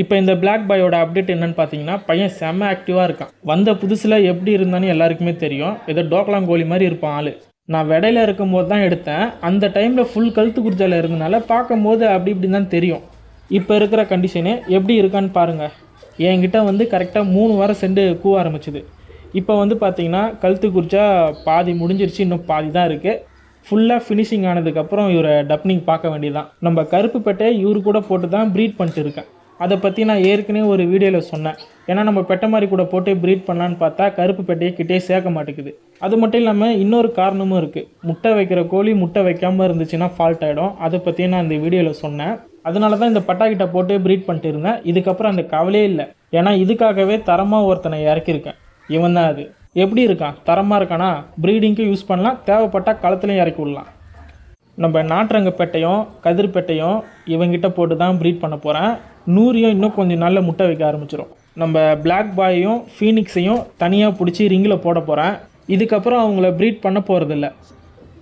இப்போ இந்த black பாயோட update என்னன்னு பார்த்தீங்கன்னா, பையன் செம்ம ஆக்டிவாக இருக்கான். வந்த புதுசில் எப்படி இருந்தான்னு எல்லாருக்குமே தெரியும். ஏதோ டோக்லாங்கோலி மாதிரி இருப்பான் ஆள். நான் விடையில இருக்கும்போது தான் எடுத்தேன். அந்த டைமில் ஃபுல் கழுத்து குர்ஜால இருந்தனால பார்க்கும்போது அப்படி இப்படி தான் தெரியும். இப்போ இருக்கிற கண்டிஷனு எப்படி இருக்கான்னு பாருங்கள். என்கிட்ட வந்து கரெக்டாக 3 வாரம் சென்று கூவ ஆரம்பிச்சுது. இப்போ வந்து பார்த்தீங்கன்னா கழுத்து குர்ஜா பாதி முடிஞ்சிருச்சு, இன்னும் பாதி தான் இருக்குது. ஃபுல்லாக ஃபினிஷிங் ஆனதுக்கப்புறம் இவரை டப்னிங் பார்க்க வேண்டியதான். நம்ம கருப்பு பெட்டை இவரு கூட போட்டு தான் ப்ரீட் பண்ணிட்டு இருக்கேன். அதை பற்றி நான் ஏற்கனவே ஒரு வீடியோவில் சொன்னேன். ஏன்னா நம்ம பெட்டை மாதிரி கூட போட்டு ப்ரீட் பண்ணலான்னு பார்த்தா கருப்பு பெட்டையை கிட்டே சேர்க்க மாட்டேங்குது. அது மட்டும் இல்லாமல் இன்னொரு காரணமும் இருக்குது. முட்டை வைக்கிற கோழி முட்டை வைக்காமல் இருந்துச்சுன்னா ஃபால்ட் ஆகிடும். அதை பற்றியும் நான் இந்த வீடியோவில் சொன்னேன். அதனால தான் இந்த பட்டாக்கிட்ட போட்டு ப்ரீட் பண்ணிட்டு இருந்தேன். இதுக்கப்புறம் அந்த கவலையே இல்லை. ஏன்னா இதுக்காகவே தரமாக ஒருத்தனை இறக்கியிருக்கேன். இவன் தான் அது. எப்படி இருக்கான்? தரமாக இருக்கானா? ப்ரீடிங்க்கும் யூஸ் பண்ணலாம், தேவைப்பட்டால் களத்துலையும் இறக்கி விடலாம். நம்ம நாட்டுரங்க பெட்டையும் கதிர் பெட்டையும் இவங்கிட்ட போட்டு தான் ப்ரீட் பண்ண போகிறேன். நூறியும் இன்னும் கொஞ்சம் நல்ல முட்டை வைக்க ஆரம்பிச்சிடும். நம்ம பிளாக் பாயையும் ஃபீனிக்ஸையும் தனியாக பிடிச்சி ரிங்கில் போட போகிறேன். இதுக்கப்புறம் அவங்கள ப்ரீட் பண்ண போகிறதில்ல.